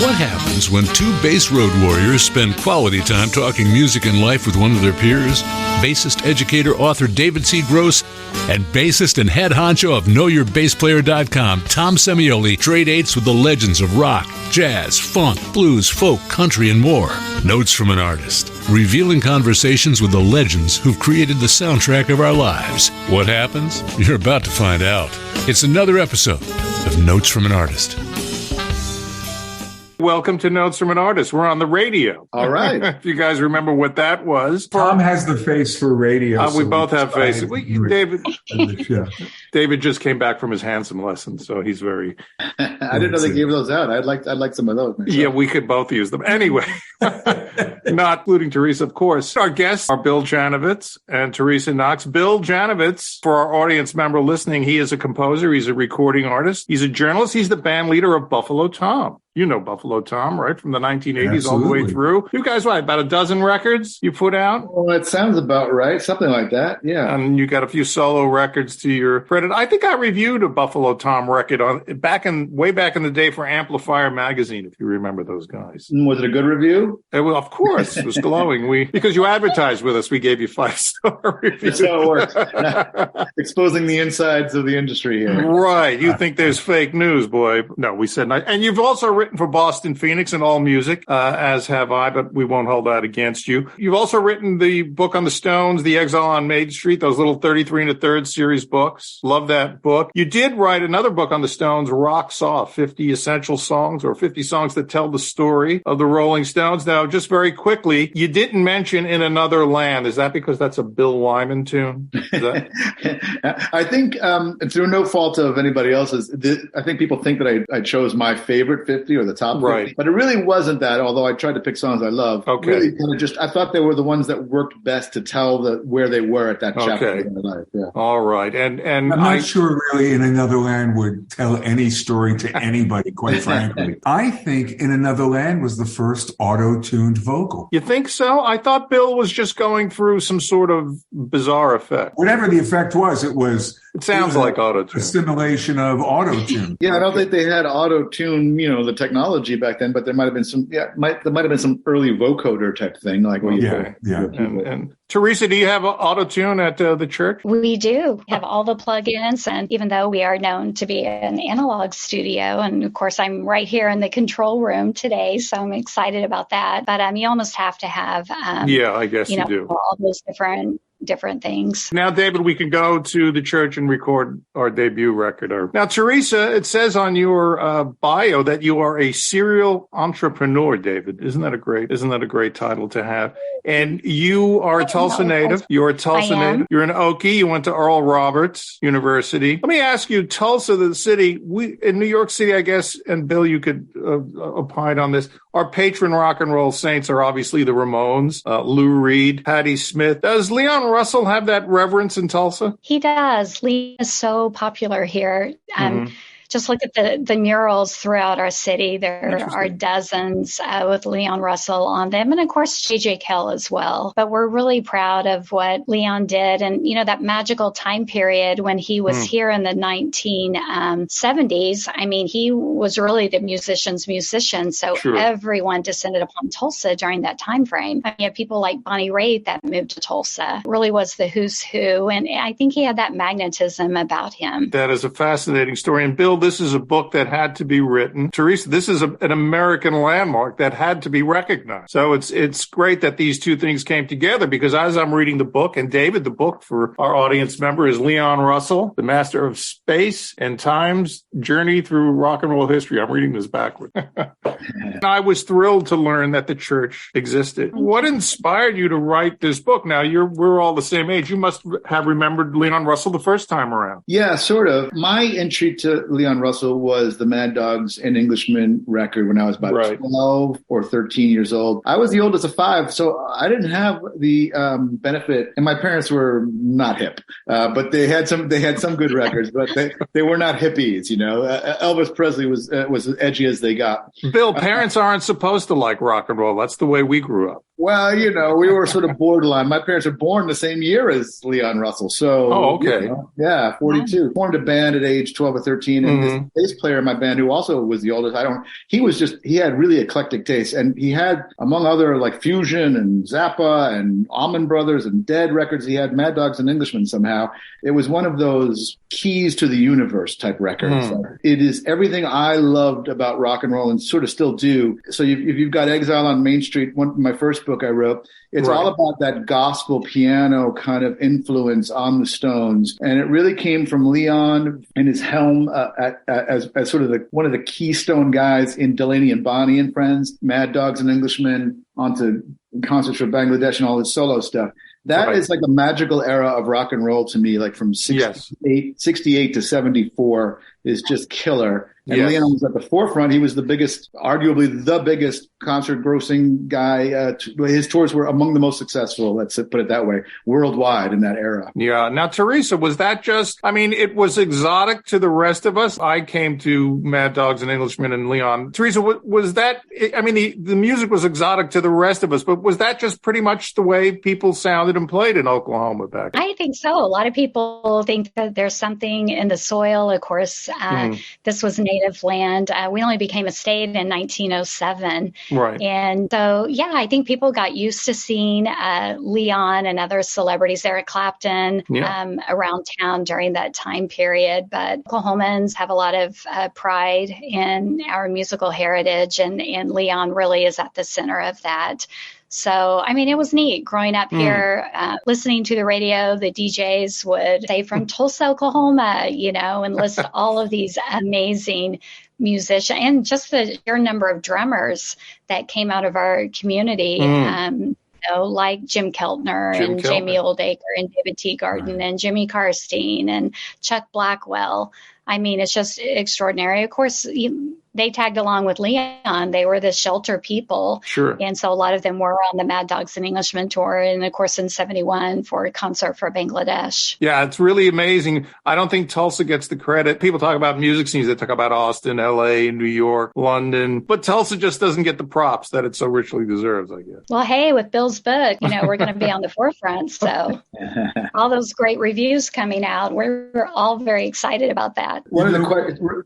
What happens when two bass road warriors spend quality time talking music and life with one of their peers? Bassist, educator, author David C. Gross and bassist and head honcho of KnowYourBassPlayer.com, Tom Semioli, trade dates with the legends of rock, jazz, funk, blues, folk, country, and more. Notes from an Artist, revealing conversations with the legends who've created the soundtrack of our lives. What happens? You're about to find out. It's another episode of Notes from an Artist. Welcome to Notes from an Artist. We're on the radio. All right. If you guys remember what that was. Tom has the face for radio. We both have faces. David just came back from his handsome lesson, so he's very... I didn't know they gave those out. I'd like some of those myself. Yeah, we could both use them. Anyway, not including Teresa, of course. Our guests are Bill Janovitz and Teresa Knox. Bill Janovitz, for our audience member listening, he is a composer. He's a recording artist. He's a journalist. He's the band leader of Buffalo Tom. You know Buffalo Tom, right? From the 1980s Absolutely. All the way through. You guys, what, about a dozen records you put out? Well, it sounds about right. Something like that, yeah. And you got a few solo records to your credit. I think I reviewed a Buffalo Tom record way back in the day for Amplifier magazine, if you remember those guys. Was it a good review? Well, of course. It was glowing. Because you advertised with us, we gave you 5-star reviews. That's how it works. Exposing the insides of the industry here. Right. You think there's fake news, boy. No, we said not. And you've also written for Boston Phoenix and All Music, as have I, but we won't hold that against you. You've also written the book on the Stones, The Exile on Main Street, those little 33 1/3 series books. Love that book. You did write another book on the Stones, Rock Soft, 50 Essential Songs or 50 Songs that Tell the Story of the Rolling Stones. Now, just very quickly, you didn't mention In Another Land. Is that because that's a Bill Wyman tune? I think, through no fault of anybody else's, I think people think that I chose my favorite 50 or the top 50, right. But it really wasn't that, although I tried to pick songs I love. Okay. Really kind of I thought they were the ones that worked best to tell where they were at that chapter in their life. Yeah. All right. And I'm not sure really In Another Land would tell any story to anybody, quite frankly. I think In Another Land was the first auto-tuned vocal. You think so? I thought Bill was just going through some sort of bizarre effect. Whatever the effect was, it sounded like auto-tune. A simulation of auto-tune. Yeah, I don't think they had auto-tune, the technology back then, but there might have been some, there might have been some early vocoder type thing. Like when And Teresa, do you have auto-tune at the church? We do have all the plugins. And even though we are known to be an analog studio, and of course, I'm right here in the control room today, so I'm excited about that. But you almost have to have, I guess you do. All those different things. Now, David, we can go to the church and record our debut record. Now, Teresa, it says on your bio that you are a serial entrepreneur, David. Isn't that a great title to have? And you are a Tulsa native. You're a Tulsa native. You're an Okie. You went to Oral Roberts University. Let me ask you, Tulsa, the city, in New York City, I guess, and Bill, you could opine on this. Our patron rock and roll saints are obviously the Ramones, Lou Reed, Patti Smith. Does Leon Russell have that reverence in Tulsa? He does. Leon is so popular here. Just look at the murals throughout our city. There are dozens with Leon Russell on them. And of course, J.J. Kell as well. But we're really proud of what Leon did. And, that magical time period when he was here in the 1970s, I mean, he was really the musician's musician. So everyone descended upon Tulsa during that time frame. You have people like Bonnie Raitt that moved to Tulsa. It really was the who's who. And I think he had that magnetism about him. That is a fascinating story. And Bill, this is a book that had to be written. Teresa, this is an American landmark that had to be recognized. So it's great that these two things came together, because as I'm reading the book, and David, the book for our audience member is Leon Russell, the master of space and time's journey through rock and roll history. I'm reading this backwards. I was thrilled to learn that the church existed. What inspired you to write this book? Now, we're all the same age. You must have remembered Leon Russell the first time around. Yeah, sort of. My entry to Leon Russell was the Mad Dogs and Englishmen record when I was about 12 or 13 years old. I was the oldest of 5, so I didn't have the benefit, and my parents were not hip, but they had some good records, but they were not hippies, Elvis Presley was as edgy as they got. Bill, parents aren't supposed to like rock and roll. That's the way we grew up. Well, we were sort of borderline. My parents were born the same year as Leon Russell. So, okay. 42. Formed a band at age 12 or 13. And this bass player in my band, who also was the oldest, he had really eclectic taste. And he had, among other like Fusion and Zappa and Allman Brothers and Dead records, he had Mad Dogs and Englishmen somehow. It was one of those keys to the universe type records. It is everything I loved about rock and roll and sort of still do. So if you've got Exile on Main Street, my first book I wrote, it's all about that gospel piano kind of influence on the Stones. And it really came from Leon and his helm as sort of one of the keystone guys in Delaney and Bonnie and Friends, Mad Dogs and Englishmen, onto Concerts for Bangladesh and all his solo stuff. That is like a magical era of rock and roll to me, like from 68 to 74 is just killer. And Leon was at the forefront. He was arguably the biggest concert grossing guy. His tours were among the most successful, let's put it that way, worldwide in that era. Yeah. Now, Teresa, was that it was exotic to the rest of us. I came to Mad Dogs and Englishmen and Leon. Teresa, was that, the music was exotic to the rest of us, but was that just pretty much the way people sounded and played in Oklahoma back then? I think so. A lot of people think that there's something in the soil. Of course, this was native land. We only became a state in 1907. Right. And so, I think people got used to seeing Leon and other celebrities there at Clapton around town during that time period. But Oklahomans have a lot of pride in our musical heritage, and Leon really is at the center of that. So, it was neat growing up here, listening to the radio. The DJs would say from Tulsa, Oklahoma, and list all of these amazing musicians and just the sheer number of drummers that came out of our community. Like Jim Keltner and Jamie Oldacre and David Teagarden and Jimmy Karstein and Chuck Blackwell. It's just extraordinary. Of course, they tagged along with Leon. They were the shelter people. Sure. And so a lot of them were on the Mad Dogs and Englishmen tour. And of course, in 71 for a concert for Bangladesh. Yeah, it's really amazing. I don't think Tulsa gets the credit. People talk about music scenes. They talk about Austin, LA, New York, London. But Tulsa just doesn't get the props that it so richly deserves, I guess. Well, hey, with Bill's book, we're going to be on the forefront. So all those great reviews coming out, we're all very excited about that.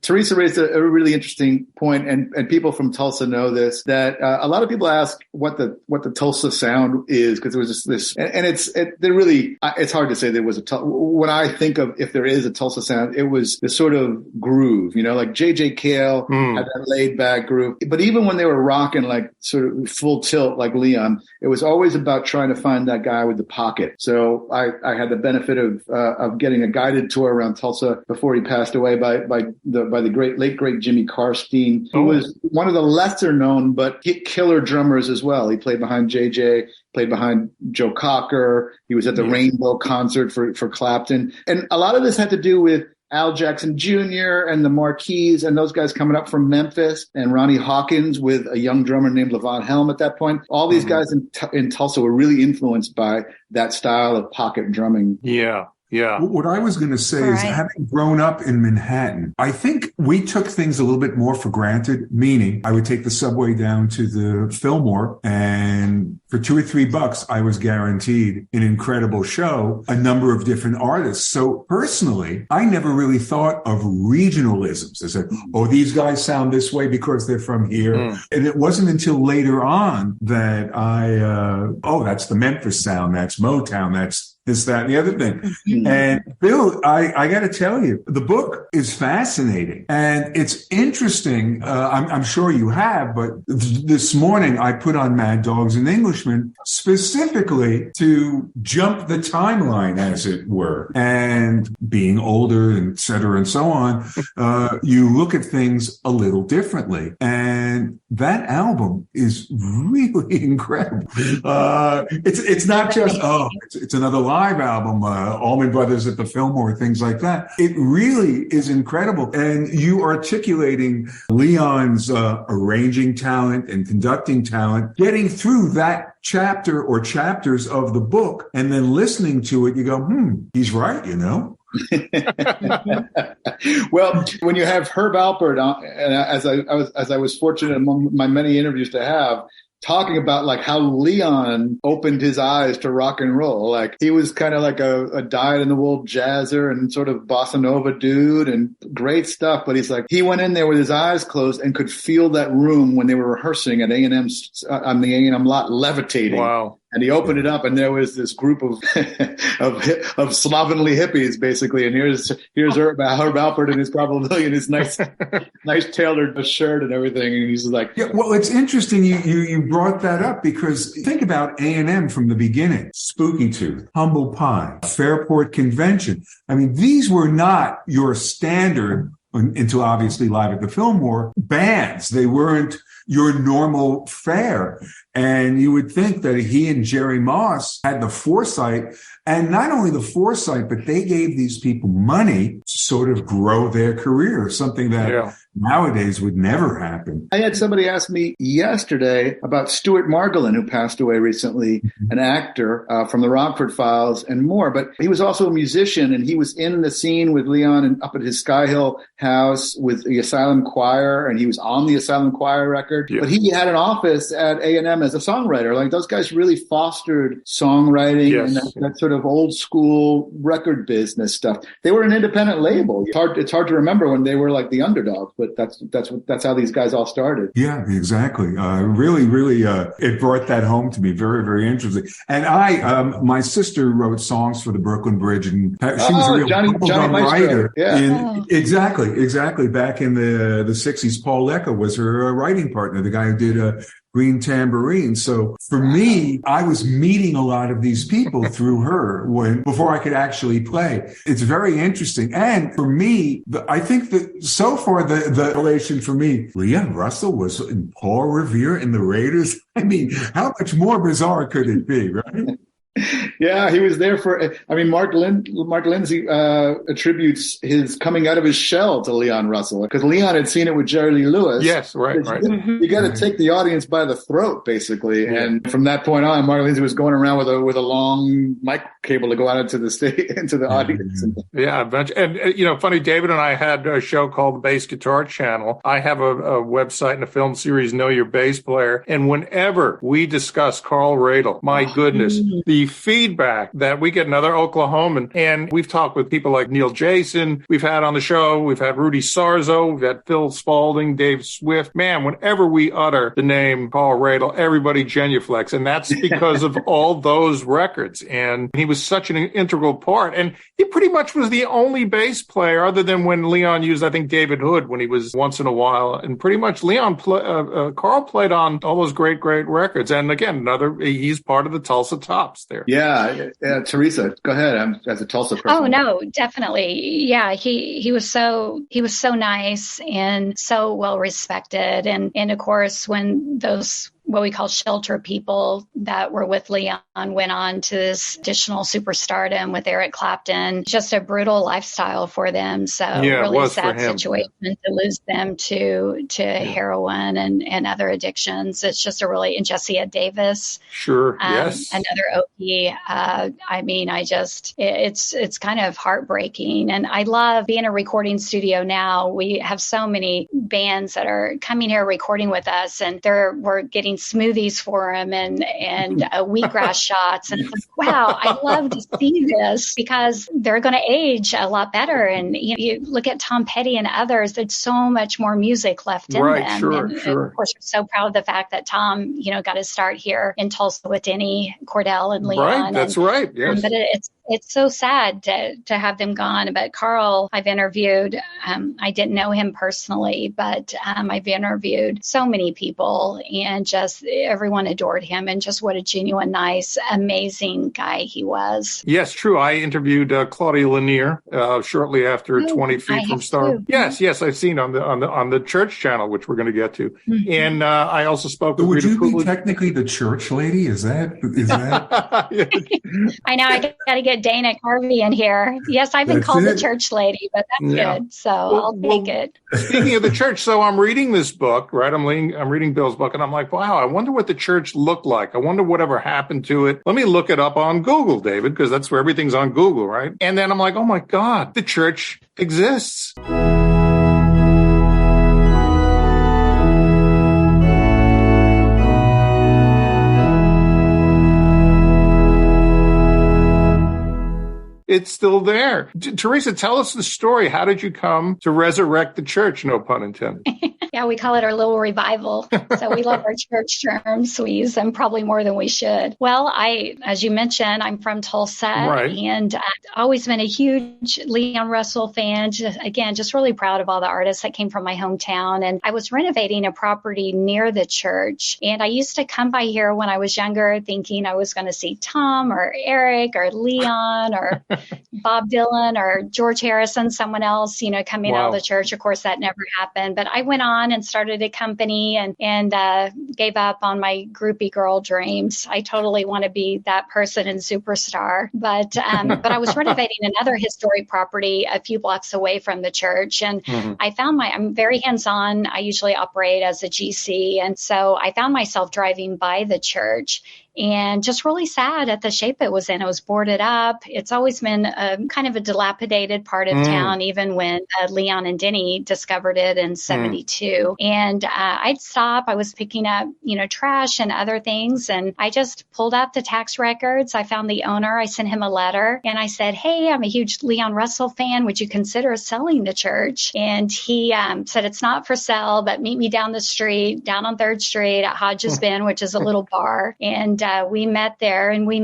Teresa raised a really interesting point, and people from Tulsa know this, that a lot of people ask what the Tulsa sound is, because there was just this, and it's hard to say there was when I think of if there is a Tulsa sound, it was this sort of groove, like J.J. Cale had that laid back groove. But even when they were rocking like sort of full tilt like Leon, it was always about trying to find that guy with the pocket. So I had the benefit of getting a guided tour around Tulsa before he passed away by the late great Jimmy Karstein, who was one of the lesser known but killer drummers as well. He played behind JJ, played behind Joe Cocker. He was at the Rainbow concert for Clapton. And a lot of this had to do with Al Jackson Jr. and the Marquis and those guys coming up from Memphis, and Ronnie Hawkins with a young drummer named Levon Helm at that point. All these guys in Tulsa were really influenced by that style of pocket drumming. Yeah. Yeah. What I was going to say is, having grown up in Manhattan, I think we took things a little bit more for granted, meaning I would take the subway down to the Fillmore, and for $2 or $3, I was guaranteed an incredible show, a number of different artists. So personally, I never really thought of regionalisms. I said, these guys sound this way because they're from here. And it wasn't until later on that that's the Memphis sound, that's Motown, that's this, that, and the other thing. And Bill, I got to tell you, the book is fascinating and it's interesting. I'm sure you have, but this morning I put on Mad Dogs and Englishmen specifically to jump the timeline, as it were. And being older, and et cetera, and so on, you look at things a little differently. And that album is really incredible. It's not just, it's another live album, Allman Brothers at the Fillmore, things like that. It really is incredible. And you articulating Leon's arranging talent and conducting talent, getting through that chapter or chapters of the book, and then listening to it, you go, he's right, Well, when you have Herb Alpert, and as I was fortunate among my many interviews to have, talking about like how Leon opened his eyes to rock and roll. Like he was kind of like a dyed-in-the-wool jazzer and sort of bossa nova dude and great stuff. But he's like, he went in there with his eyes closed and could feel that room when they were rehearsing at A&M's on the A&M lot levitating. Wow. And he opened it up, and there was this group of of slovenly hippies, basically. And here's Herb Alpert in his probably in his nice tailored shirt and everything. And he's like, yeah. Well, it's interesting you brought that up, because think about A&M from the beginning: Spooky Tooth, Humble Pie, Fairport Convention. I mean, these were not your standard, until obviously Live at the Fillmore, bands. They weren't your normal fare. And you would think that he and Jerry Moss had the foresight, and not only the foresight, but they gave these people money to sort of grow their career, something that nowadays would never happen. I had somebody ask me yesterday about Stuart Margolin, who passed away recently, an actor from the Rockford Files and more, but he was also a musician, and he was in the scene with Leon and up at his Sky Hill house with the Asylum Choir, and he was on the Asylum Choir record, but he had an office at A&M as a songwriter. Like those guys really fostered songwriting and that sort of old school record business stuff. They were an independent label. It's hard to remember when they were like the underdogs, but that's how these guys all started. Yeah, exactly. Really, it brought that home to me. Very, very interesting. And my sister wrote songs for the Brooklyn Bridge, and she was a real Johnny writer. Yeah. Exactly. Back in the 60s, Paul Lecca was her writing partner, the guy who did Green Tambourine. So for me, I was meeting a lot of these people through her before I could actually play. It's very interesting. And for me, I think that so far the relation for me, Leon Russell was in Paul Revere in the Raiders. I mean, how much more bizarre could it be, right? Yeah, he was there Mark Lindsay attributes his coming out of his shell to Leon Russell, because Leon had seen it with Jerry Lee Lewis. Yes, right. You got to take the audience by the throat, basically. Yeah. And from that point on, Mark Lindsay was going around with a long mic cable to go out into the stage, into the audience. Yeah, and funny, David and I had a show called the Bass Guitar Channel. I have a website and a film series, Know Your Bass Player. And whenever we discuss Carl Radle, my goodness, the feedback that we get, another Oklahoman, and we've talked with people like Neil Jason, we've had on the show, we've had Rudy Sarzo, we've had Phil Spalding, Dave Swift. Man, whenever we utter the name Carl Radle, everybody genuflects, and that's because of all those records. And he was such an integral part, and he pretty much was the only bass player, other than when Leon used, I think, David Hood when he was once in a while, and pretty much Carl played on all those great records. And again, he's part of the Tulsa Tops there. Yeah, Teresa, go ahead. As a Tulsa person. Oh no, definitely. Yeah, he was so nice and so well respected, and of course when those what we call shelter people that were with Leon went on to this additional superstardom with Eric Clapton. Just a brutal lifestyle for them. So really sad situation to lose them to heroin and other addictions. It's just and Jesse Davis. Sure. Yes. Another OP. It's kind of heartbreaking. And I love being a recording studio now. We have so many bands that are coming here recording with us, and we're getting smoothies for them and wheatgrass shots. And it's like, wow, I love to see this, because they're going to age a lot better. And you look at Tom Petty and others, there's so much more music left in them. Sure. Of course, we're so proud of the fact that Tom, got his start here in Tulsa with Denny, Cordell, and Leon. Right, that's right. Yes. But it's so sad to have them gone. But Carl, I've interviewed. I didn't know him personally, but I've interviewed so many people, and just everyone adored him, and just what a genuine, nice, amazing guy he was. Yes, true. I interviewed Claudia Lanier shortly after 20 Feet from Star. Yes, I've seen on the Church Channel, which we're going to get to. Mm-hmm. And I also spoke with Rita Coolidge. Would you be technically the church lady? Is that? I know. I got to get Dana Carvey in here. Yes, I've been called the church lady, but that's good. So I'll take it. Speaking of the church, so I'm reading this book, right? I'm reading Bill's book, and I'm like, wow, I wonder what the church looked like. I wonder whatever happened to it. Let me look it up on Google, David, because that's where everything's on Google, right? And then I'm like, oh my God, the church exists. it's still there. Teresa, tell us the story. How did you come to resurrect the church? No pun intended. Yeah, we call it our little revival. So we love our church terms. We use them probably more than we should. Well, as you mentioned, I'm from Tulsa, and I've always been a huge Leon Russell fan. Just really proud of all the artists that came from my hometown. And I was renovating a property near the church. And I used to come by here when I was younger thinking I was going to see Tom or Eric or Leon or Bob Dylan or George Harrison, someone else, coming out of the church. Of course, that never happened. But I went on and started a company and gave up on my groupie girl dreams. I totally want to be that person and superstar. But I was renovating another historic property a few blocks away from the church. And I found I'm very hands-on. I usually operate as a GC. And so I found myself driving by the church and just really sad at the shape it was in. It was boarded up. It's always been kind of a dilapidated part of town, even when Leon and Denny discovered it in 72. And I'd stop. I was picking up, trash and other things. And I just pulled out the tax records. I found the owner. I sent him a letter. And I said, hey, I'm a huge Leon Russell fan. Would you consider selling the church? And he said, it's not for sale, but meet me down the street, down on 3rd Street at Hodges Bend, which is a little bar. And we met there and we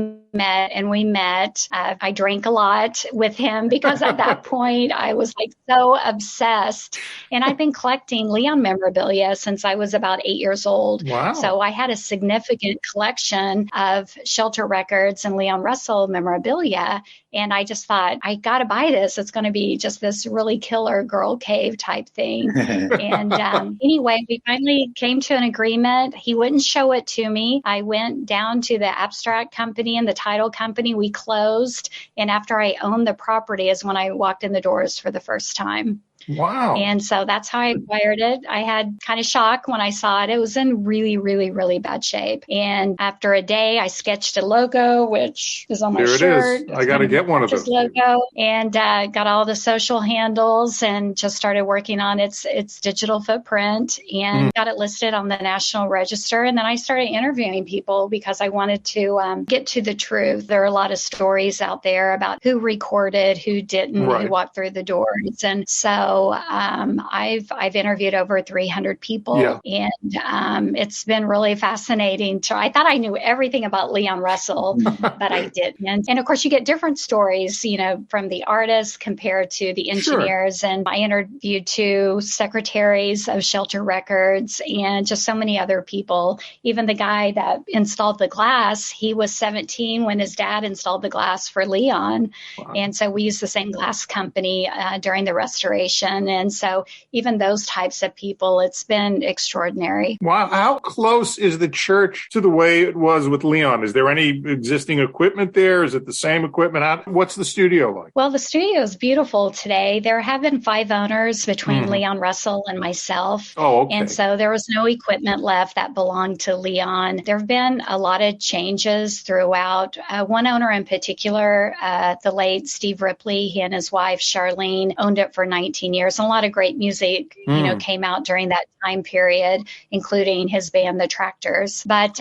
met. I drank a lot with him because at that point I was so obsessed. And I've been collecting Leon memorabilia since I was about 8 years old. Wow. So I had a significant collection of shelter records and Leon Russell memorabilia. And I just thought, I got to buy this. It's going to be just this really killer girl cave type thing. And anyway, we finally came to an agreement. He wouldn't show it to me. I went down to the abstract company and the title company. We closed. And after I owned the property is when I walked in the doors for the first time. Wow. And so that's how I acquired it. I had kind of shock when I saw it. It was in really, really, really bad shape. And after a day, I sketched a logo, which is on my shirt. There it is. I got to get one of those. Logo, and got all the social handles and just started working on its digital footprint and got it listed on the National Register. And then I started interviewing people because I wanted to get to the truth. There are a lot of stories out there about who recorded, who didn't, who walked through the doors. And so I've interviewed over 300 people, and it's been really fascinating. I thought I knew everything about Leon Russell, but I didn't. And of course, you get different stories, from the artists compared to the engineers. Sure. And I interviewed 2 secretaries of shelter records and just so many other people. Even the guy that installed the glass, he was 17 when his dad installed the glass for Leon. Wow. And so we used the same glass company during the restoration. And so even those types of people, it's been extraordinary. Wow. How close is the church to the way it was with Leon? Is there any existing equipment there? Is it the same equipment? What's the studio like? Well, the studio is beautiful today. There have been 5 owners between Leon Russell and myself. Oh, okay. And so there was no equipment left that belonged to Leon. There have been a lot of changes throughout. One owner in particular, the late Steve Ripley, he and his wife, Charlene, owned it for 19 years. And a lot of great music, came out during that time period, including his band, The Tractors. But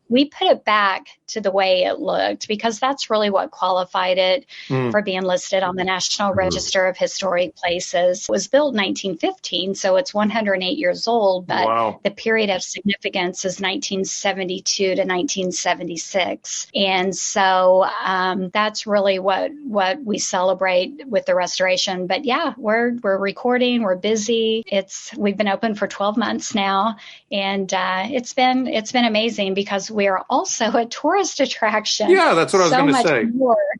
we put it back to the way it looked because that's really what qualified it for being listed on the National Register of Historic Places. It was built in 1915, so it's 108 years old, but the period of significance is 1972 to 1976. And so that's really what we celebrate with the restoration. But yeah, we're recording, we're busy. We've been open for 12 months now, and it's been amazing because we are also a tourist attraction. Yeah, that's what I was going to say.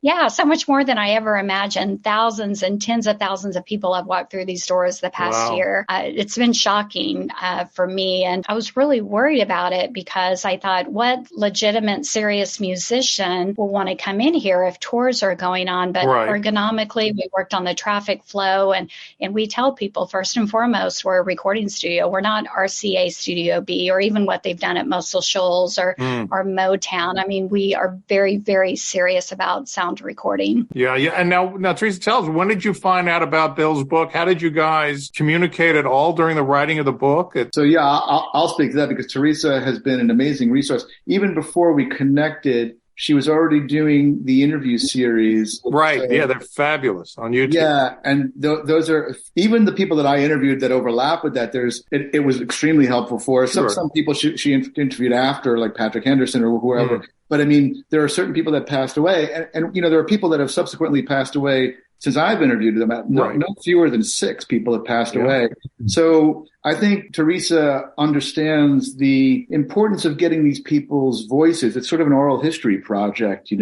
Yeah, so much more than I ever imagined. Thousands and tens of thousands of people have walked through these doors the past year. It's been shocking for me, and I was really worried about it because I thought, what legitimate, serious musician will want to come in here if tours are going on? But ergonomically, we worked on the traffic flow, and we tell people, first and foremost, we're a recording studio. We're not RCA Studio B or even what they've done at Muscle Shoals or Motown. I mean, we are very, very serious about sound recording. Yeah. And now, Teresa, tell us, when did you find out about Bill's book? How did you guys communicate at all during the writing of the book? I'll speak to that because Teresa has been an amazing resource. Even before we connected, she was already doing the interview series. Right. So, yeah, they're fabulous on YouTube. Yeah. And those are even the people that I interviewed that overlap with that. It was extremely helpful for us. Sure. Some people she interviewed after, like Patrick Henderson or whoever. Mm. But I mean, there are certain people that passed away. And there are people that have subsequently passed away since I've interviewed them. No fewer than 6 people have passed away. So I think Teresa understands the importance of getting these people's voices. It's sort of an oral history project,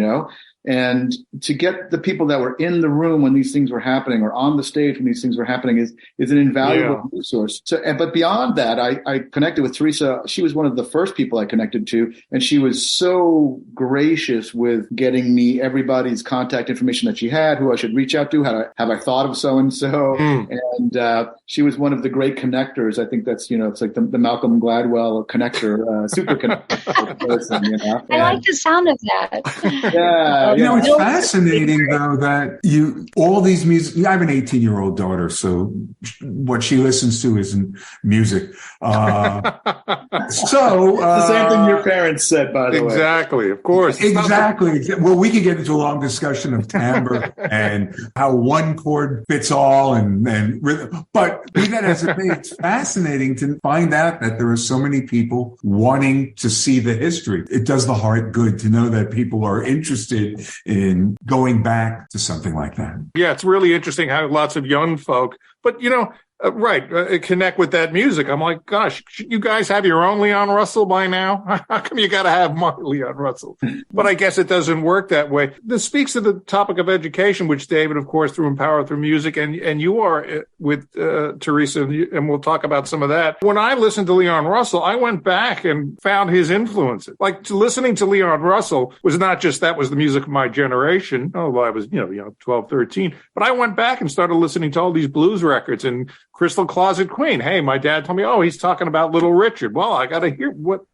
and to get the people that were in the room when these things were happening or on the stage when these things were happening is an invaluable resource. So, but beyond that, I connected with Teresa. She was one of the first people I connected to, and she was so gracious with getting me everybody's contact information that she had, who I should reach out to, have I thought of so-and-so. And she was one of the great connectors. I think that's, it's like the Malcolm Gladwell connector, super connector person, I like the sound of that. Yeah. It's fascinating though that all these music. I have an 18-year-old daughter, so what she listens to isn't music. It's the same thing your parents said, by the way. Exactly, of course. Exactly. Well, we could get into a long discussion of timbre and how one chord fits all, and rhythm. But be that as it may, it's fascinating to find out that there are so many people wanting to see the history. It does the heart good to know that people are interested in going back to something like that. Yeah, it's really interesting how lots of young folk, but connect with that music. I'm like, gosh, should you guys have your own Leon Russell by now? How come you got to have my Leon Russell? But I guess it doesn't work that way. This speaks to the topic of education, which David, of course, through Empower Through Music, and you are with Teresa, and we'll talk about some of that. When I listened to Leon Russell, I went back and found his influences. Like listening to Leon Russell was not just that was the music of my generation. Oh, well, I was 12, 13, but I went back and started listening to all these blues records and Crystal Closet Queen. Hey, my dad told me, he's talking about Little Richard. Well, I got to hear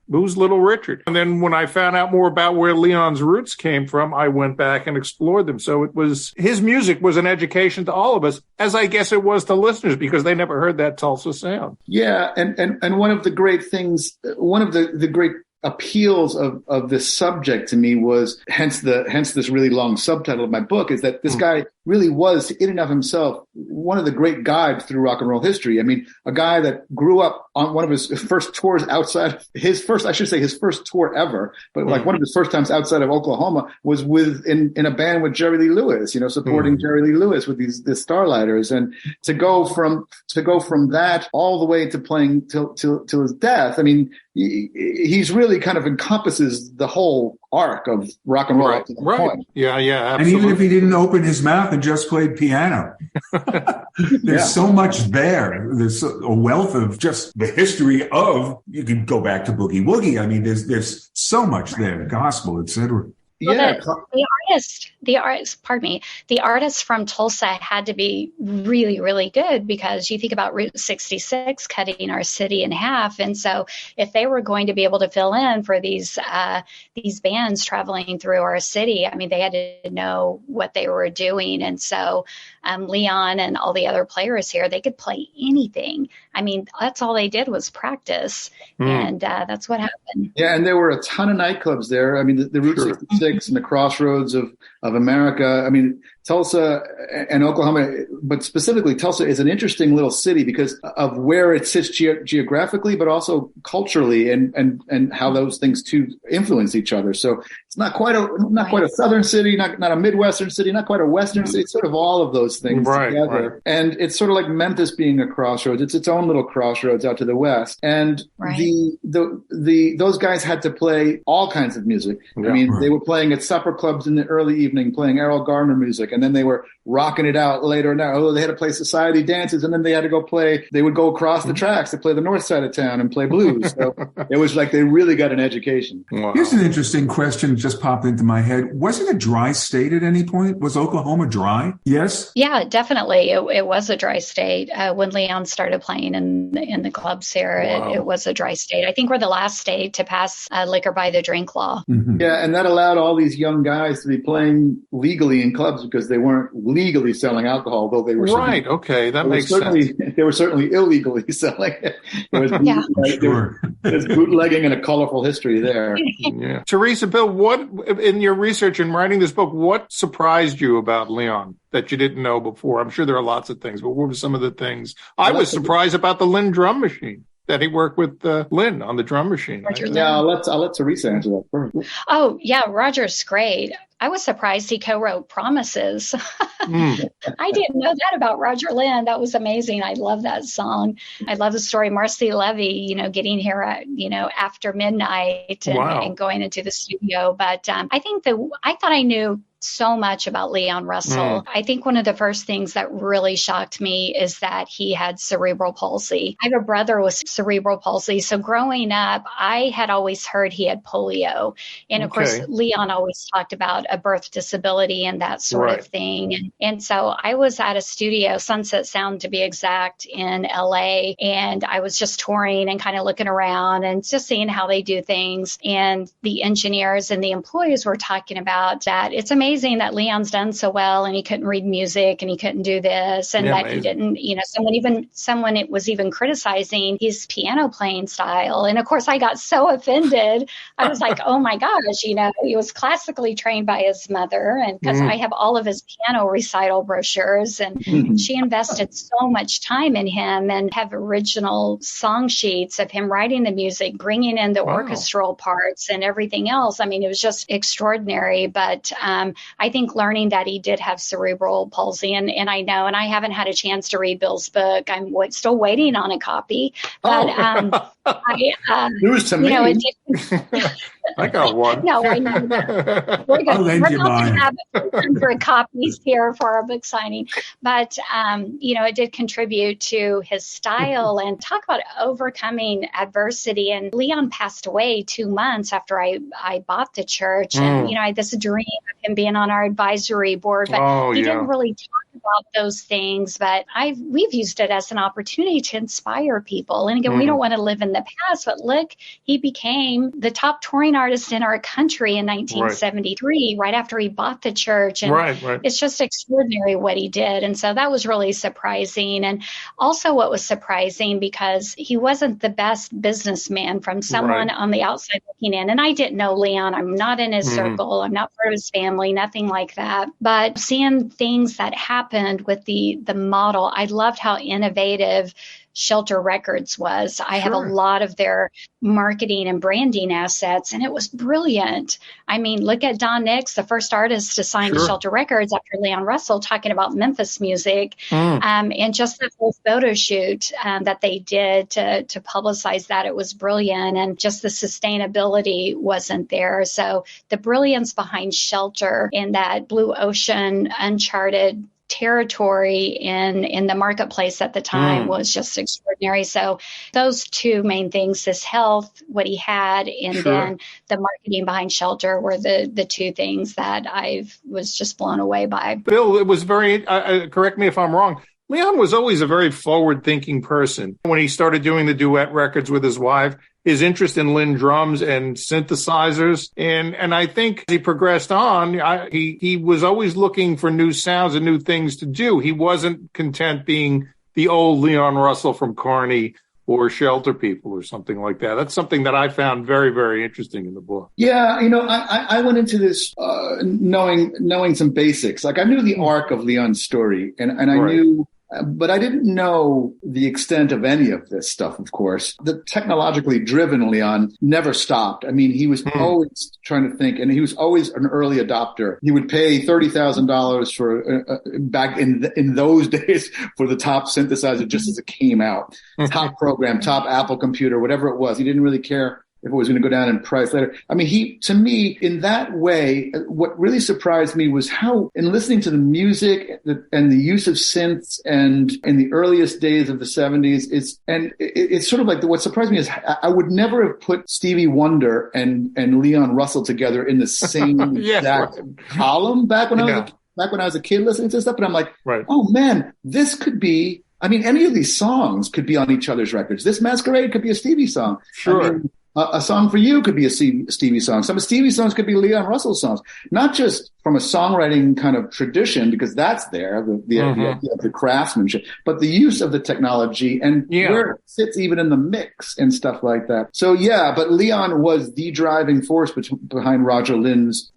who's Little Richard. And then when I found out more about where Leon's roots came from, I went back and explored them. So his music was an education to all of us, as I guess it was to listeners, because they never heard that Tulsa sound. Yeah. And one of the great things, one of the great appeals of this subject to me was hence this really long subtitle of my book is that this guy really was in and of himself one of the great guides through rock and roll history. I mean, a guy that grew up on one of his first tours outside his first tour ever, but like one of his first times outside of Oklahoma was in a band with Jerry Lee Lewis, supporting Jerry Lee Lewis with the Starlighters, and to go from that all the way to playing till his death. I mean, he's really kind of encompasses the whole arc of rock and roll. Right. Point. Yeah, absolutely. And even if he didn't open his mouth and just played piano, there's so much there. There's a wealth of just the history of, you can go back to Boogie Woogie. I mean, there's so much there, gospel, etc. Yeah. The artists from Tulsa had to be really, really good, because you think about Route 66 cutting our city in half. And so if they were going to be able to fill in for these bands traveling through our city, I mean, they had to know what they were doing. And so Leon and all the other players here, they could play anything. I mean, that's all they did was practice. And that's what happened. Yeah. And there were a ton of nightclubs there. I mean, the Route 66 and the crossroads of America. I mean, Tulsa and Oklahoma, but specifically Tulsa, is an interesting little city because of where it sits geographically, but also culturally, and how those things too influence each other. So it's not quite a southern city, not a Midwestern city, not quite a Western city. It's sort of all of those things together. Right. And it's sort of like Memphis being a crossroads. It's its own little crossroads out to the west. And those guys had to play all kinds of music. Yeah. I mean, they were playing at supper clubs in the early evening, playing Errol Garner music, and then they were rocking it out later. Now, they had to play society dances, and then they had to they would go across the tracks to play the north side of town and play blues. So it was like they really got an education. Wow. Here's an interesting question that just popped into my head. Was it a dry state at any point? Was Oklahoma dry? Yes? Yeah, definitely. It was a dry state. When Leon started playing in the clubs here, it was a dry state. I think we're the last state to pass liquor by the drink law. Mm-hmm. Yeah, and that allowed all these young guys to be playing selling legally in clubs because they weren't legally selling alcohol, though they were. Right. Okay. That makes sense. They were certainly illegally selling it. There was bootlegging and a colorful history there. Yeah. Teresa, Bill, what in your research and writing this book, what surprised you about Leon that you didn't know before? I'm sure there are lots of things, but what were some of the things? I was surprised about the Lynn drum machine, that he worked with Lynn on the drum machine. I'll let Teresa answer that first. Oh, yeah, Roger's great. I was surprised he co-wrote Promises. I didn't know that about Roger Lynn. That was amazing. I love that song. I love the story. Marcy Levy, getting here at, after midnight and going into the studio. But I think I thought I knew so much about Leon Russell. I think one of the first things that really shocked me is that he had cerebral palsy. I have a brother with cerebral palsy. So growing up, I had always heard he had polio. And of course, Leon always talked about a birth disability and that sort of thing. And so I was at a studio, Sunset Sound to be exact, in LA. And I was just touring and kind of looking around and just seeing how they do things. And the engineers and the employees were talking about that. It's amazing that Leon's done so well and he couldn't read music and he couldn't do this and that he didn't, someone it was even criticizing his piano playing style. And of course I got so offended. I was like, oh my gosh, he was classically trained by his mother, and because I have all of his piano recital brochures, and she invested so much time in him and have original song sheets of him writing the music, bringing in the orchestral parts and everything else. I mean, it was just extraordinary. But I think learning that he did have cerebral palsy, and I know, and I haven't had a chance to read Bill's book. I'm still waiting on a copy. But news to me. I got one. No, I know. We're going to have 100 copies here for our book signing. But, it did contribute to his style and talk about overcoming adversity. And Leon passed away 2 months after I bought the church. And, I had this dream of him being on our advisory board. But he didn't really talk about those things. But we've used it as an opportunity to inspire people. And again, we don't want to live in the past. But look, he became the top touring artist in our country in 1973, right after he bought the church. And it's just extraordinary what he did. And so that was really surprising. And also what was surprising, because he wasn't the best businessman from someone on the outside looking in. And I didn't know Leon. I'm not in his circle. I'm not part of his family, nothing like that. But seeing things that happened with the model, I loved how innovative Shelter Records was. I have a lot of their marketing and branding assets, and it was brilliant. I mean, look at Don Nix, the first artist to sign to Shelter Records after Leon Russell, talking about Memphis music, and just the whole photo shoot that they did to publicize that. It was brilliant, and just the sustainability wasn't there. So the brilliance behind Shelter in that blue ocean, uncharted territory in the marketplace at the time was just extraordinary. So those two main things, his health, what he had, and then the marketing behind Shelter, were the two things that I was just blown away by. Bill, it was very, correct me if I'm wrong, Leon was always a very forward-thinking person. When he started doing the duet records with his wife, his interest in Lynn drums and synthesizers, and I think as he progressed on, he was always looking for new sounds and new things to do. He wasn't content being the old Leon Russell from Carney or Shelter People or something like that. That's something that I found very, very interesting in the book. Yeah, I went into this knowing some basics. Like I knew the arc of Leon's story, and I knew. But I didn't know the extent of any of this stuff, of course. The technologically driven Leon never stopped. I mean, he was always trying to think, and he was always an early adopter. He would pay $30,000 for back in those days for the top synthesizer just as it came out. Top program, top Apple computer, whatever it was. He didn't really care if it was going to go down in price later. I mean, to me, in that way, what really surprised me was how, in listening to the music and the use of synths, and in the earliest days of the 70s, it's sort of like what surprised me is I would never have put Stevie Wonder and Leon Russell together in the same exact column back when I was a kid listening to stuff. But I'm like, oh man, this could be. I mean, any of these songs could be on each other's records. This Masquerade could be a Stevie song. Sure. I mean, A song for you could be a Stevie song. Some of Stevie's songs could be Leon Russell's songs, not just from a songwriting kind of tradition, because that's there, the idea of the craftsmanship, but the use of the technology and where it sits even in the mix and stuff like that. So but Leon was the driving force behind Roger Lynn's,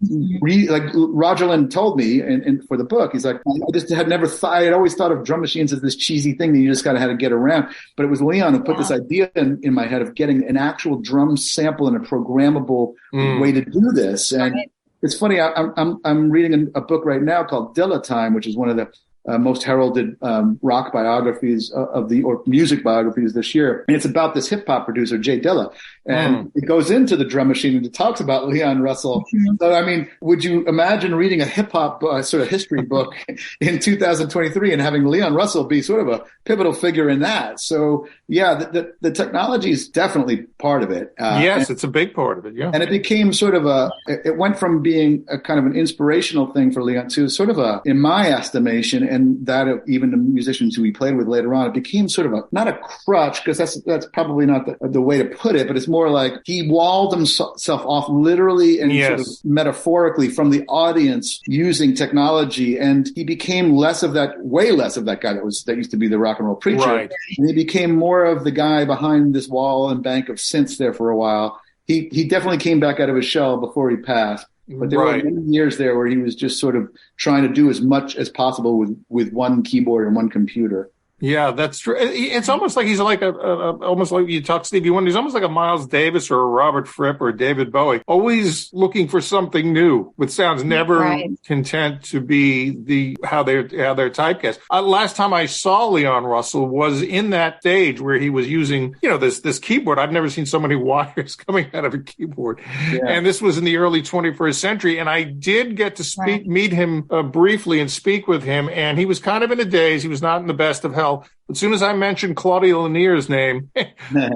like Roger Lynn told me and for the book, he's like, I just had never thought, I had always thought of drum machines as this cheesy thing that you just kind of had to get around. But it was Leon who put this idea in my head of getting an actual drum sample in a programmable way to do this. And it's funny, I'm reading a book right now called Dilla Time, which is one of the most heralded rock biographies or music biographies this year. And it's about this hip hop producer, Jay Dilla. And it goes into the drum machine and it talks about Leon Russell. So, I mean, would you imagine reading a hip hop sort of history book in 2023 and having Leon Russell be sort of a pivotal figure in that? So, the technology is definitely part of it. Yes, it's a big part of it. Yeah. And it became sort of it went from being a kind of an inspirational thing for Leon to sort of in my estimation, and that of even the musicians who he played with later on, it became sort of not a crutch, because that's probably not the way to put it, but it's more like he walled himself off literally and sort of metaphorically from the audience using technology, and he became way less of that guy that used to be the rock and roll preacher. Right. And he became more of the guy behind this wall and bank of synths there for a while. He definitely came back out of his shell before he passed. But there were many years there where he was just sort of trying to do as much as possible with one keyboard and one computer. Yeah, that's true. It's almost like he's like almost like you talk Stevie Wonder. He's almost like a Miles Davis or a Robert Fripp or a David Bowie, always looking for something new with sounds, never content to be how they're typecast. Last time I saw Leon Russell was in that stage where he was using, this keyboard. I've never seen so many wires coming out of a keyboard. Yeah. And this was in the early 21st century. And I did get to meet him briefly and speak with him. And he was kind of in a daze. He was not in the best of health. As soon as I mentioned Claudia Lanier's name,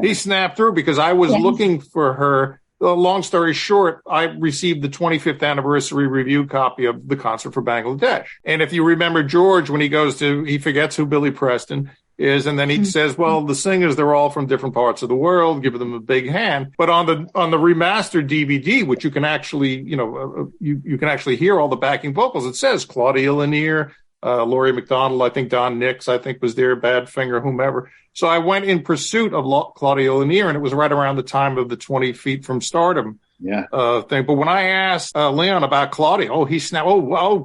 he snapped through, because I was looking for her. Long story short, I received the 25th anniversary review copy of The Concert for Bangladesh. And if you remember George, when he forgets who Billy Preston is, and then he says, well, the singers, they're all from different parts of the world, give them a big hand. But on the remastered DVD, which you can actually, you can actually hear all the backing vocals, it says Claudia Lanier, Laurie McDonald, I think Don Nix, was there, Badfinger, whomever. So I went in pursuit of Claudia Lanier, and it was right around the time of the 20 Feet from Stardom thing. But when I asked Leon about Claudia, he snapped,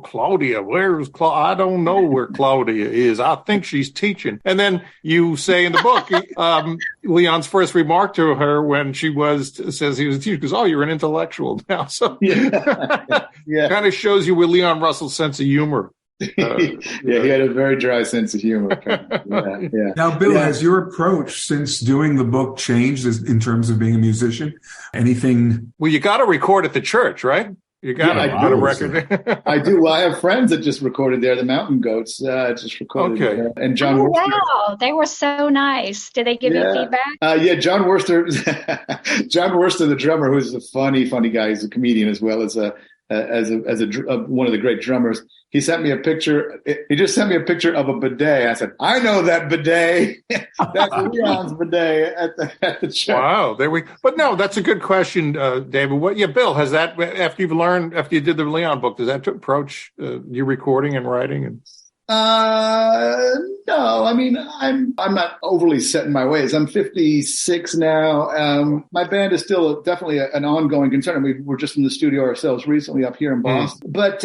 Claudia, where's Claudia? I don't know where Claudia is. I think she's teaching. And then you say in the book, Leon's first remark to her when says he was a teacher, goes, you're an intellectual now. So kind of shows you with Leon Russell's sense of humor. He had a very dry sense of humor. Now, Bill, has your approach since doing the book changed in terms of being a musician? Anything? Well, you got to record at the church, right? You got to record. I do. Well, I have friends that just recorded there. The Mountain Goats just recorded there. And John Worster. Wow, they were so nice. Did they give you feedback? John Worster, the drummer, who's a funny guy. He's a comedian as well as one of the great drummers. He sent me a picture. He just sent me a picture of a bidet. I said, I know that bidet. That's Leon's bidet at the church. Wow, there we. But no, that's a good question, David. Bill, has that after you did the Leon book, does that approach you recording and writing and? No, I mean, I'm not overly set in my ways. I'm 56 now. My band is still definitely an ongoing concern. We were just in the studio ourselves recently up here in Boston. But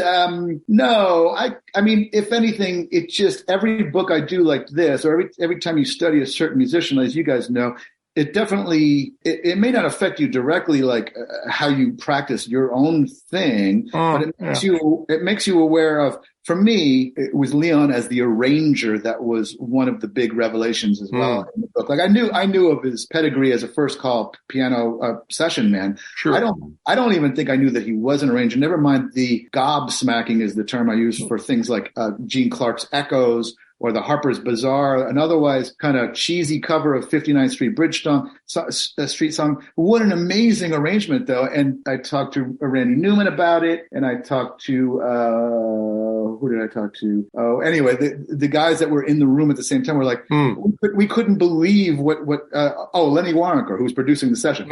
no, I mean, if anything, it's just every book I do like this, or every time you study a certain musician, as you guys know, it definitely, it may not affect you directly, like how you practice your own thing, but it makes you aware of. For me, it was Leon as the arranger that was one of the big revelations as well in the book. Like I knew of his pedigree as a first call piano session man. Sure. I don't even think I knew that he was an arranger. Never mind the gobsmacking is the term I use for things like Gene Clark's Echoes or the Harper's Bazaar, an otherwise kind of cheesy cover of 59th Street Bridge Street song. What an amazing arrangement, though. And I talked to Randy Newman about it, and I talked to who did I talk to? Oh, anyway, the guys that were in the room at the same time were like, we couldn't believe what Lenny Waronker, who was producing the session.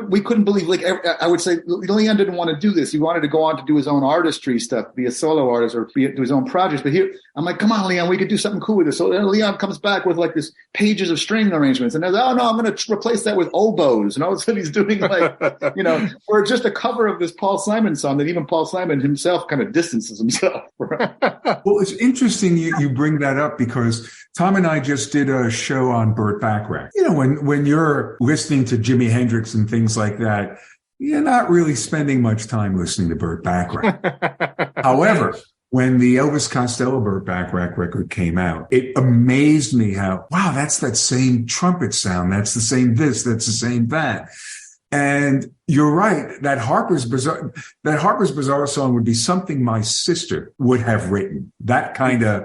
we couldn't believe, like, I would say Leon didn't want to do this. He wanted to go on to do his own artistry stuff, be a solo artist or do his own projects. But here, I'm like, come on, Leon, we could do something cool with this. So Leon comes back with like this pages of string arrangements. And they're like, oh no, I'm going to replace that with oboes. And all of a sudden he's doing like, or just a cover of this Paul Simon song that even Paul Simon himself kind of distances himself from. Well, it's interesting you bring that up because Tom and I just did a show on Burt Bacharach. When you're listening to Jimi Hendrix and things like that, you're not really spending much time listening to Burt Bacharach. However, when the Elvis Costello Burt Bacharach record came out, it amazed me how, wow, that's that same trumpet sound. That's the same this, that's the same that. And you're right. That Harper's Bazaar song would be something my sister would have written. That kind of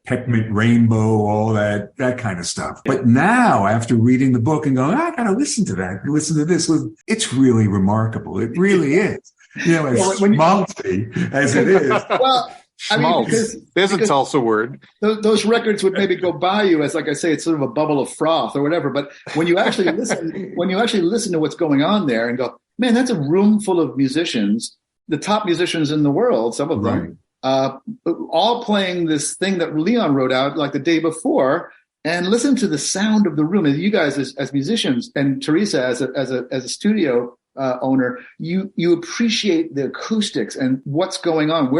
Peppermint Rainbow, all that kind of stuff. Yeah. But now, after reading the book and going, I got to listen to that, listen to this, it's really remarkable. It really is. As schmaltzy as it is. Well, I mean, there's a Tulsa word. Those records would maybe go by you as, like I say, it's sort of a bubble of froth or whatever. But when you actually listen to what's going on there and go, man, that's a room full of musicians, the top musicians in the world, some of them, all playing this thing that Leon wrote out like the day before, and listen to the sound of the room. And you guys as musicians, and Teresa as a studio owner, you appreciate the acoustics and what's going on,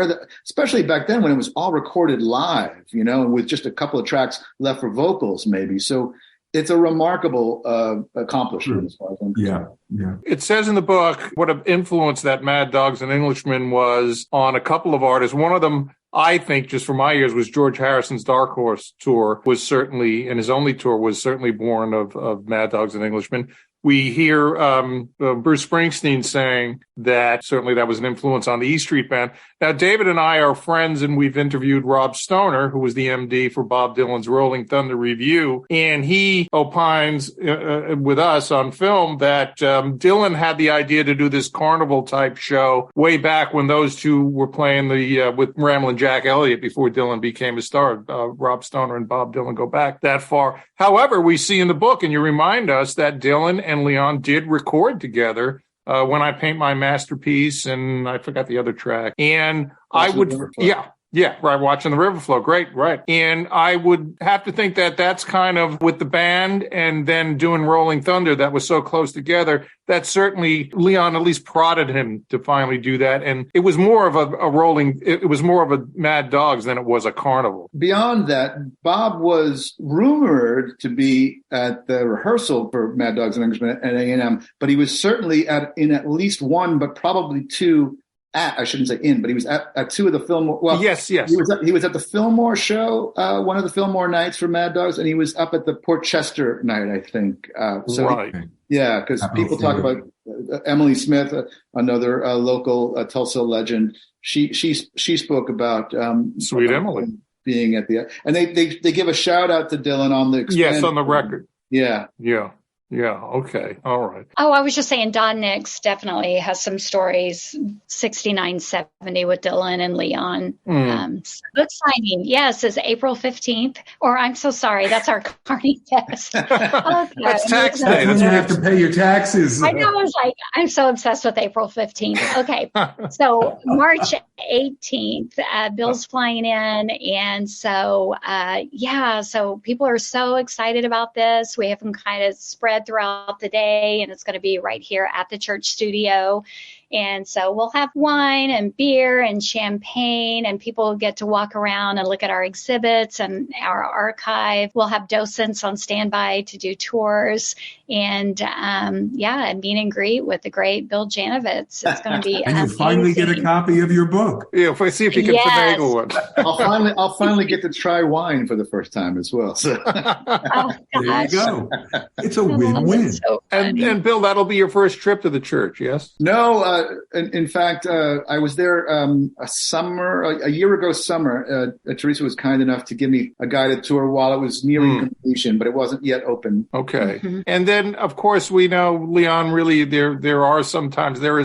especially back then when it was all recorded live, with just a couple of tracks left for vocals maybe. So it's a remarkable accomplishment as far as I'm concerned. Yeah. It says in the book what an influence that Mad Dogs and Englishmen was on a couple of artists. One of them, I think, just for my ears, was George Harrison's Dark Horse tour was certainly, and his only tour was certainly born of Mad Dogs and Englishmen. We hear Bruce Springsteen saying that certainly that was an influence on the E Street Band. Now, David and I are friends, and we've interviewed Rob Stoner, who was the MD for Bob Dylan's Rolling Thunder Review, and he opines with us on film that Dylan had the idea to do this carnival-type show way back when those two were playing with Ramblin' Jack Elliott before Dylan became a star. Rob Stoner and Bob Dylan go back that far. However, we see in the book, and you remind us, that Dylan and Leon did record together When I Paint My Masterpiece, and I forgot the other track. And right, Watching the River Flow. Great, right. And I would have to think that that's kind of with the band and then doing Rolling Thunder that was so close together, that certainly Leon at least prodded him to finally do that. And it was more of it was more of a Mad Dogs than it was a carnival. Beyond that, Bob was rumored to be at the rehearsal for Mad Dogs and Englishmen at A&M, but he was certainly in at least one, but probably two. I shouldn't say but he was at two of the Fillmore. Well, yes. He was at the Fillmore show, one of the Fillmore nights for Mad Dogs, and he was up at the Port Chester night, I think. Right. Because people talk about Emily Smith, another local Tulsa legend. She spoke about Sweet Emily being at and they give a shout out to Dylan on the on the record. Yeah. Yeah. Okay. All right. Oh, I was just saying Don Nix definitely has some stories, 69, 70 with Dylan and Leon. Book signing. Yes, is April 15th. Or I'm so sorry. That's our Carney test. Okay. That's tax day. That's when you have to pay your taxes. I know. I was like, I'm so obsessed with April 15th. Okay. So March 18th, Bill's flying in. And so, so people are so excited about this. We have them kind of spread throughout the day, and it's going to be right here at the church studio. And so we'll have wine and beer and champagne, and people get to walk around and look at our exhibits and our archive. We'll have docents on standby to do tours, and and meet and greet with the great Bill Janovitz. It's going to be and you'll finally get a copy of your book. Yeah, if I see if you can finagle one. I'll finally get to try wine for the first time as well. So. There you go. It's a win-win. So and Bill, that'll be your first trip to the church, yes? No, In fact, I was there a year ago summer. Teresa was kind enough to give me a guided tour while it was nearing completion, but it wasn't yet open. Okay. Mm-hmm. And then, of course, we know, Leon, really, there is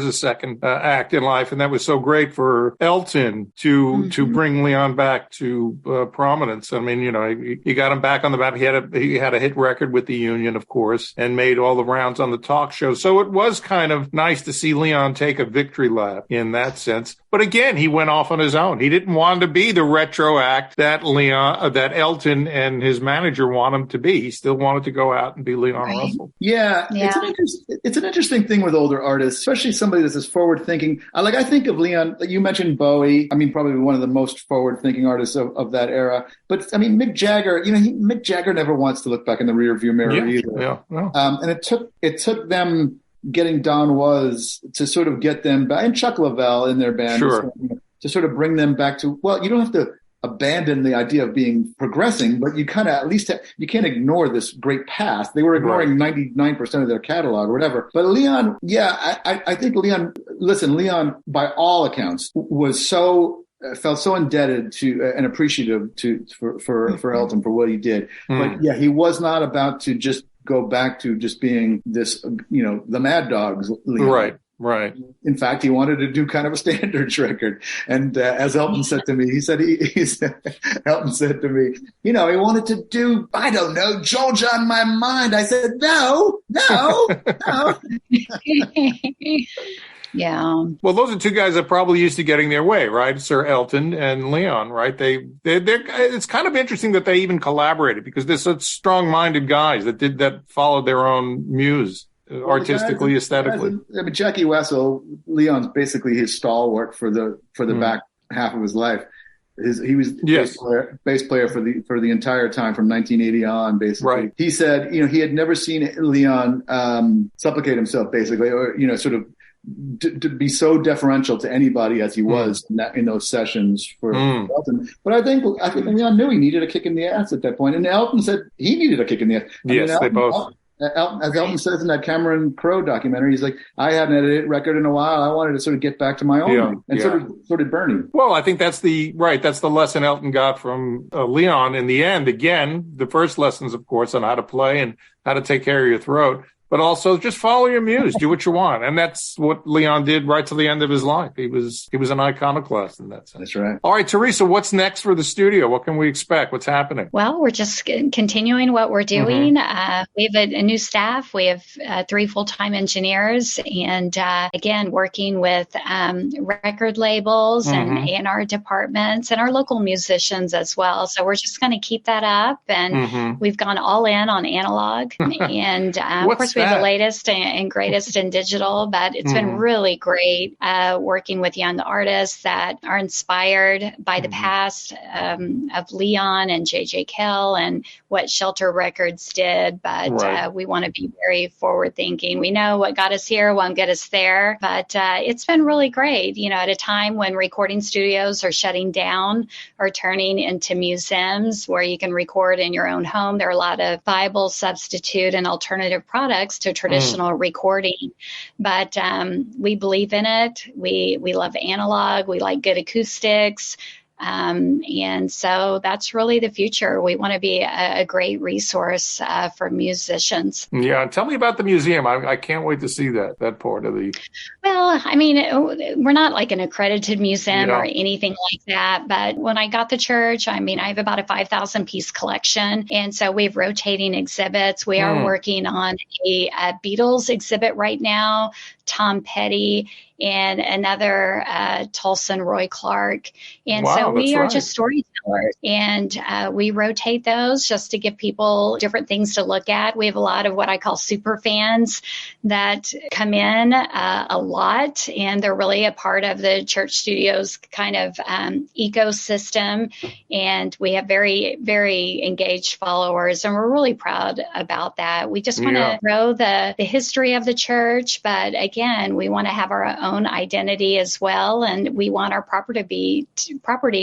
a second act in life, and that was so great for Elton to bring Leon back to prominence. I mean, he got him back on the map. He had a hit record with the Union, of course, and made all the rounds on the talk show. So it was kind of nice to see Leon take a victory lap in that sense. But again, he went off on his own. He didn't want to be the retro act that Elton and his manager want him to be. He still wanted to go out and be Leon Russell. Yeah. It's an interesting thing with older artists, especially somebody that's as forward thinking. I think of Leon. You mentioned Bowie. I mean, probably one of the most forward thinking artists of that era. But I mean, Mick Jagger. Mick Jagger never wants to look back in the rearview mirror either. Yeah. And it took them getting Don Was to sort of get them back, and Chuck Lavelle in their band, to sort of bring them back to, well, you don't have to abandon the idea of being progressing, but you kind of at least you can't ignore this great past. They were ignoring 99% of their catalog or whatever. But Leon, I think Leon, by all accounts, was felt so indebted to and appreciative for Elton for what he did. But yeah, he was not about to just go back to just being this, the Mad Dogs. Leon. Right. In fact, he wanted to do kind of a standards record. And as Elton said to me, Elton said to me, he wanted to do, I don't know, Georgia on My Mind. I said, no. Yeah. Well, those are two guys that probably used to getting their way, right? Sir Elton and Leon, right? They're it's kind of interesting that they even collaborated because they're such strong-minded guys that followed their own muse. Artistically, aesthetically. I mean, Jackie Wessel, Leon's basically his stalwart for the back half of his life. He was bass player for the entire time from 1980 on, basically. Right. He said, he had never seen Leon supplicate himself, basically, or sort of to be so deferential to anybody as he was in those sessions for Elton. But I think Leon knew he needed a kick in the ass at that point, and Elton said he needed a kick in the ass. They both. As Elton says in that Cameron Crowe documentary, he's like, I hadn't had a hit record in a while. I wanted to sort of get back to my own. So did Bernie. Well, I think that's the lesson Elton got from Leon in the end. Again, the first lessons, of course, on how to play and how to take care of your throat. But also just follow your muse, do what you want. And that's what Leon did right to the end of his life. He was an iconoclast in that sense. That's right. All right, Teresa, what's next for the studio? What can we expect? What's happening? Well, we're just continuing what we're doing. We have a new staff. We have 3 full-time engineers and, again, working with record labels and our departments and our local musicians as well. So we're just going to keep that up. And we've gone all in on analog. And, of course, we have the latest and greatest in digital, but it's been really great working with young artists that are inspired by the past of Leon and J.J. Kell and what Shelter Records did. But we want to be very forward thinking. We know what got us here won't get us there, but it's been really great. At a time when recording studios are shutting down or turning into museums where you can record in your own home, there are a lot of viable substitute and alternative products to traditional recording, but we believe in it. We love analog. We like good acoustics. And so that's really the future. We want to be a great resource for musicians. Yeah. Tell me about the museum. I can't wait to see that part of the. Well, I mean, we're not like an accredited museum or anything like that. But when I got the church, I have about a 5,000 piece collection. And so we have rotating exhibits. We are working on a Beatles exhibit right now, Tom Petty, and another Tolson Roy Clark. And so we are just storytellers. And we rotate those just to give people different things to look at. We have a lot of what I call super fans that come in a lot, and they're really a part of the Church Studios kind of ecosystem. And we have very, very engaged followers, and we're really proud about that. We just want to grow the history of the church, but again, we want to have our own identity as well, and we want our property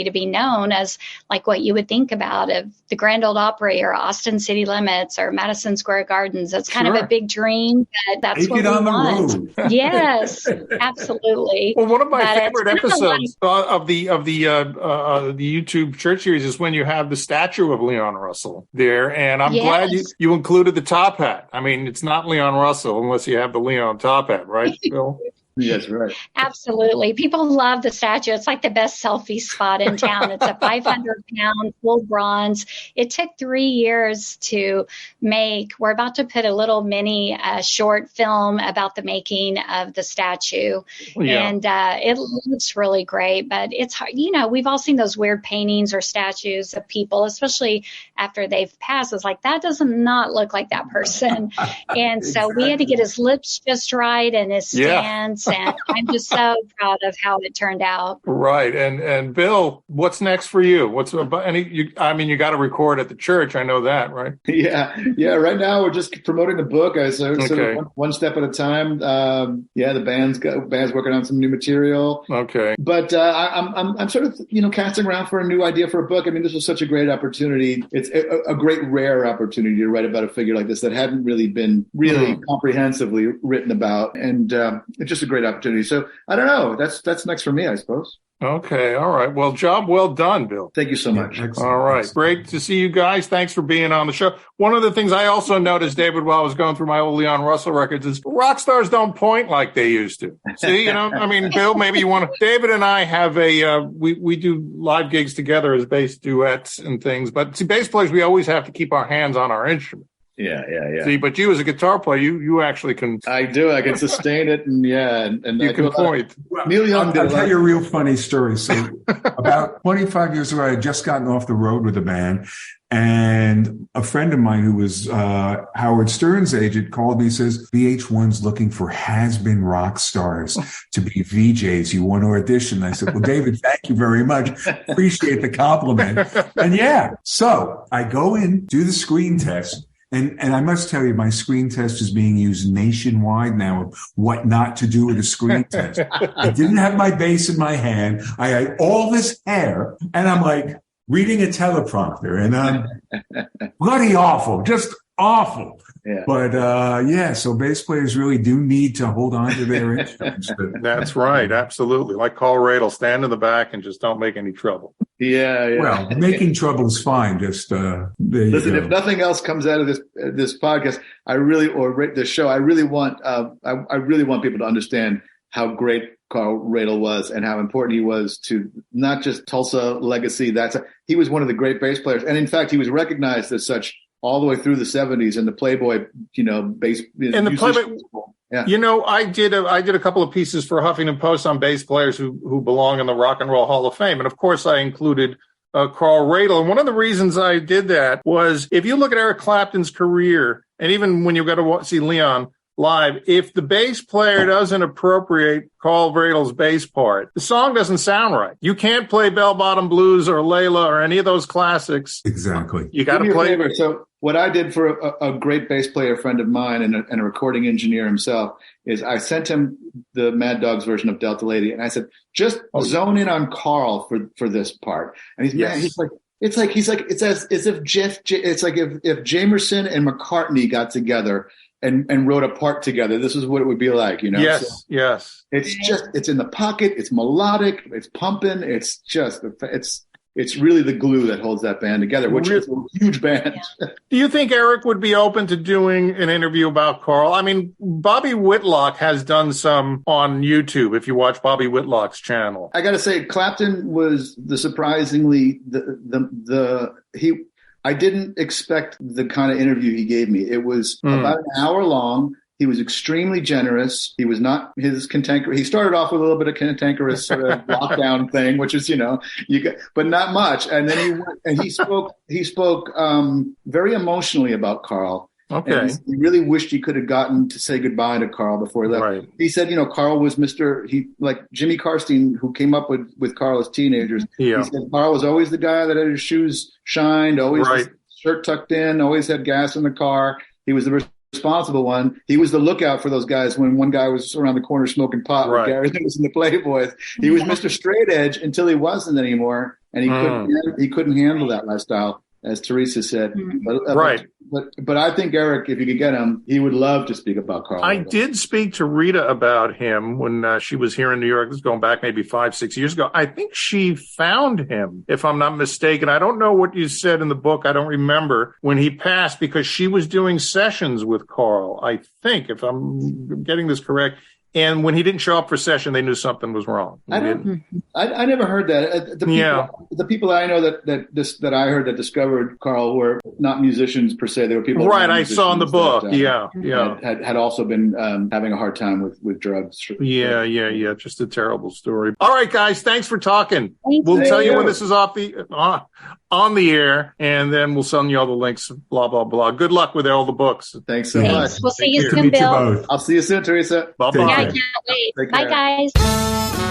to be known as like what you would think about of the Grand Ole Opry or Austin City Limits or Madison Square Gardens. It's kind of a big dream, but that's what we want. Yes, absolutely. Well, one of my favorite episodes of the YouTube church series is when you have the statue of Leon Russell there, and I'm glad you included the top hat. I mean, it's not Leon Russell unless you have the Leon top hat, right, Bill? Yes, right. Absolutely. People love the statue. It's like the best selfie spot in town. It's a 500-pound full bronze. It took 3 years to make. We're about to put a little mini short film about the making of the statue. Yeah. And it looks really great, but it's hard. You know, we've all seen those weird paintings or statues of people, especially after they've passed. It's like, that does not look like that person. And so we had to get his lips just right and his stance. And I'm just so proud of how it turned out. Right. And Bill, what's next for you? You got to record at the church. I know that, right? Yeah. Right now we're just promoting the book. So one step at a time. The band's working on some new material. Okay. But I'm sort of, casting around for a new idea for a book. I mean, this was such a great opportunity. It's a great rare opportunity to write about a figure like this that hadn't really been comprehensively written about. And it's just a great opportunity. So I don't know. That's next for me, I suppose. Okay. All right. Well, job well done, Bill. Thank you so much. All right. Great to see you guys. Thanks for being on the show. One of the things I also noticed, David, while I was going through my old Leon Russell records is rock stars don't point like they used to. See, Bill, maybe you want to. David and I have we do live gigs together as bass duets and things. But see, bass players, we always have to keep our hands on our instrument. Yeah. See, but you as a guitar player, you actually can. I do. I can sustain it, and you can point. Neil Young I'll tell you a real funny story. So, about 25 years ago, I had just gotten off the road with a band, and a friend of mine who was Howard Stern's agent called me and says, VH1's looking for has-been rock stars to be VJs. You want to audition? I said, well, David, thank you very much. Appreciate the compliment. And so I go in, do the screen test. And I must tell you, my screen test is being used nationwide now of what not to do with a screen test. I didn't have my bass in my hand. I had all this hair, and I'm like reading a teleprompter, and I'm bloody awful, just awful. Yeah. But so bass players really do need to hold on to their instruments. That's right, absolutely. Like Carl Radel, stand in the back and just don't make any trouble. Yeah. Well, making trouble is fine. Just listen. If nothing else comes out of this podcast, I really want people to understand how great Carl Radel was and how important he was to not just Tulsa legacy. He was one of the great bass players, and in fact, he was recognized as such all the way through the 70s in the Playboy, bass. In the Playboy. Yeah. I did a couple of pieces for Huffington Post on bass players who belong in the Rock and Roll Hall of Fame. And of course, I included Carl Radel. And one of the reasons I did that was if you look at Eric Clapton's career, and even when you got to see Leon live, if the bass player doesn't appropriate Carl Radel's bass part, the song doesn't sound right. You can't play Bell Bottom Blues or Layla or any of those classics. Exactly. You got to play. So what I did for a great bass player friend of mine and a recording engineer himself is I sent him the Mad Dogs version of Delta Lady, and I said, just zone in on Carl for this part. And he's like, it's as if if Jamerson and McCartney got together and wrote a part together, this is what it would be like, Yes, yes. It's in the pocket. It's melodic. It's pumping. It's really the glue that holds that band together, which is a huge band. Do you think Eric would be open to doing an interview about Carl? I mean, Bobby Whitlock has done some on YouTube, if you watch Bobby Whitlock's channel. I got to say, Clapton was I didn't expect the kind of interview he gave me. It was about an hour long. He was extremely generous. He was not his cantankerous. He started off with a little bit of cantankerous sort of lockdown thing, which is, but not much. And then he spoke very emotionally about Carl. Okay. And he really wished he could have gotten to say goodbye to Carl before he left. Right. He said, Carl was like Jimmy Karstein, who came up with Carl as teenagers. Yeah. He said Carl was always the guy that had his shoes shined, always his shirt tucked in, always had gas in the car. He was the responsible one. He was the lookout for those guys when one guy was around the corner smoking pot with Gary Lewis and the Playboys. He was Mr. Straight Edge until he wasn't anymore. and he couldn't handle that lifestyle, as Teresa said. Right. But I think Eric, if you could get him, he would love to speak about Carl. I did speak to Rita about him when she was here in New York. This is going back maybe 5-6 years ago. I think she found him, if I'm not mistaken. I don't know what you said in the book. I don't remember when he passed, because she was doing sessions with Carl, I think, if I'm getting this correct. And when he didn't show up for session, they knew something was wrong. I never heard that. The people I know that I heard that discovered Carl were not musicians per se. They were people. Right, I saw in the book. Had also been having a hard time with drugs. Yeah. Just a terrible story. All right, guys, thanks for talking. We'll tell you when this is on the air, and then we'll send you all the links. Blah blah blah. Good luck with all the books. Thanks so much. We'll see you soon, Bill. I'll see you soon, Teresa. Bye bye. I can't wait. Bye, guys.